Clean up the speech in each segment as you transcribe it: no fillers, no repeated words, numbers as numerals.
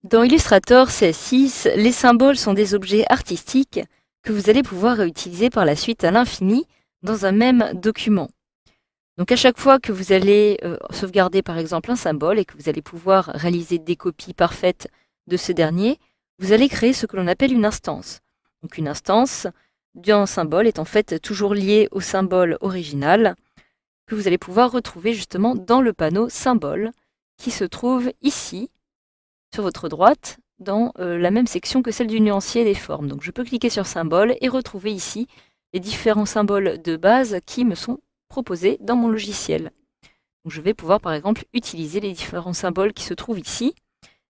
Dans Illustrator CS6, les symboles sont des objets artistiques que vous allez pouvoir réutiliser par la suite à l'infini dans un même document. Donc à chaque fois que vous allez sauvegarder par exemple un symbole et que vous allez pouvoir réaliser des copies parfaites de ce dernier, vous allez créer ce que l'on appelle une instance. Donc une instance d'un symbole est en fait toujours liée au symbole original que vous allez pouvoir retrouver justement dans le panneau symbole qui se trouve ici sur votre droite dans la même section que celle du nuancier des formes. Donc je peux cliquer sur symbole et retrouver ici les différents symboles de base qui me sont proposés dans mon logiciel. Donc je vais pouvoir par exemple utiliser les différents symboles qui se trouvent ici,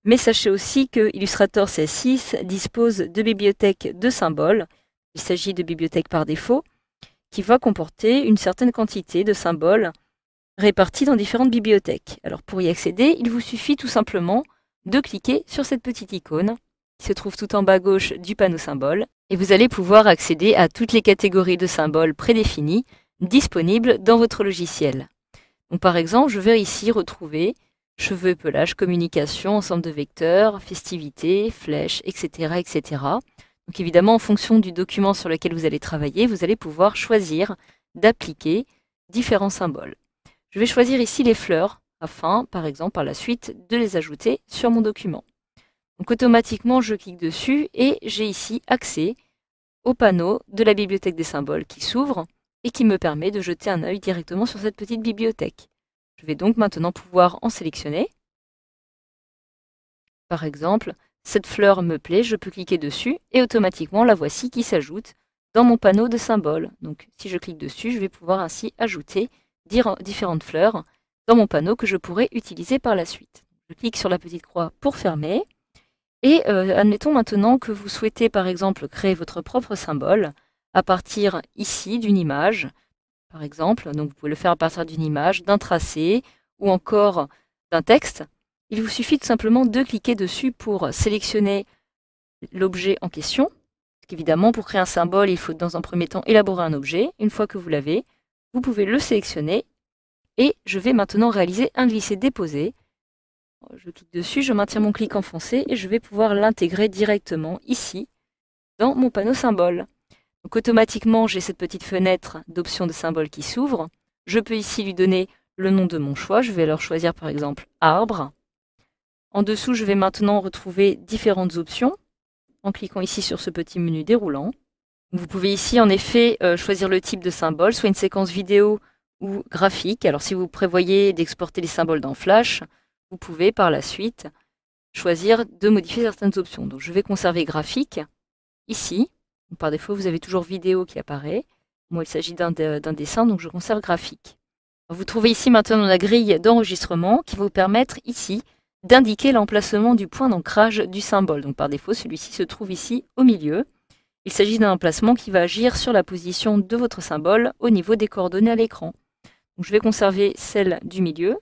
mais sachez aussi que Illustrator CS6 dispose de bibliothèques de symboles. Il s'agit de bibliothèques par défaut qui va comporter une certaine quantité de symboles répartis dans différentes bibliothèques. Alors pour y accéder, il vous suffit tout simplement de cliquer sur cette petite icône qui se trouve tout en bas à gauche du panneau symbole et vous allez pouvoir accéder à toutes les catégories de symboles prédéfinies disponibles dans votre logiciel. Donc par exemple, je vais ici retrouver cheveux, pelage, communication, ensemble de vecteurs, festivités, flèches, etc., etc. Donc évidemment, en fonction du document sur lequel vous allez travailler, vous allez pouvoir choisir d'appliquer différents symboles. Je vais choisir ici les fleurs afin, par exemple, par la suite, de les ajouter sur mon document. Donc automatiquement, je clique dessus et j'ai ici accès au panneau de la bibliothèque des symboles qui s'ouvre et qui me permet de jeter un œil directement sur cette petite bibliothèque. Je vais donc maintenant pouvoir en sélectionner. Par exemple, cette fleur me plaît, je peux cliquer dessus et automatiquement la voici qui s'ajoute dans mon panneau de symboles. Donc si je clique dessus, je vais pouvoir ainsi ajouter différentes fleurs dans mon panneau que je pourrai utiliser par la suite. Je clique sur la petite croix pour fermer. Et admettons maintenant que vous souhaitez par exemple créer votre propre symbole à partir ici d'une image, par exemple. Donc vous pouvez le faire à partir d'une image, d'un tracé ou encore d'un texte. Il vous suffit tout simplement de cliquer dessus pour sélectionner l'objet en question. Parce qu'évidemment, pour créer un symbole, il faut dans un premier temps élaborer un objet. Une fois que vous l'avez, vous pouvez le sélectionner. Et je vais maintenant réaliser un glisser-déposer. Je clique dessus, je maintiens mon clic enfoncé et je vais pouvoir l'intégrer directement ici dans mon panneau symbole. Donc automatiquement, j'ai cette petite fenêtre d'options de symboles qui s'ouvre. Je peux ici lui donner le nom de mon choix. Je vais alors choisir par exemple arbre. En dessous, je vais maintenant retrouver différentes options en cliquant ici sur ce petit menu déroulant. Vous pouvez ici en effet choisir le type de symbole, soit une séquence vidéo ou graphique. Alors si vous prévoyez d'exporter les symboles dans Flash, vous pouvez par la suite choisir de modifier certaines options. Donc je vais conserver graphique ici. Donc, par défaut, vous avez toujours vidéo qui apparaît. Moi, il s'agit d'un dessin, donc je conserve graphique. Vous trouvez ici maintenant la grille d'enregistrement qui va vous permettre ici d'indiquer l'emplacement du point d'ancrage du symbole. Donc par défaut, celui-ci se trouve ici au milieu. Il s'agit d'un emplacement qui va agir sur la position de votre symbole au niveau des coordonnées à l'écran. Donc je vais conserver celle du milieu.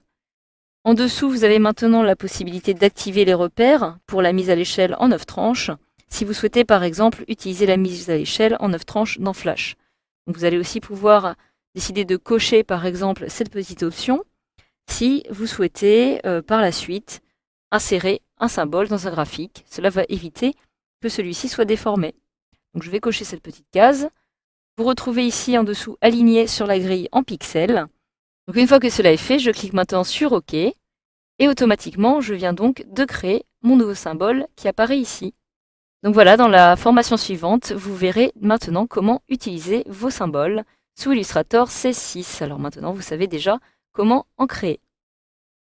En dessous, vous avez maintenant la possibilité d'activer les repères pour la mise à l'échelle en 9 tranches, si vous souhaitez par exemple utiliser la mise à l'échelle en 9 tranches dans Flash. Donc vous allez aussi pouvoir décider de cocher par exemple cette petite option si vous souhaitez par la suite insérer un symbole dans un graphique. Cela va éviter que celui-ci soit déformé. Donc je vais cocher cette petite case. Vous retrouvez ici en dessous aligné sur la grille en pixels. Donc une fois que cela est fait, je clique maintenant sur OK et automatiquement je viens donc de créer mon nouveau symbole qui apparaît ici. Donc voilà, dans la formation suivante, vous verrez maintenant comment utiliser vos symboles sous Illustrator CS6. Alors maintenant, vous savez déjà comment en créer.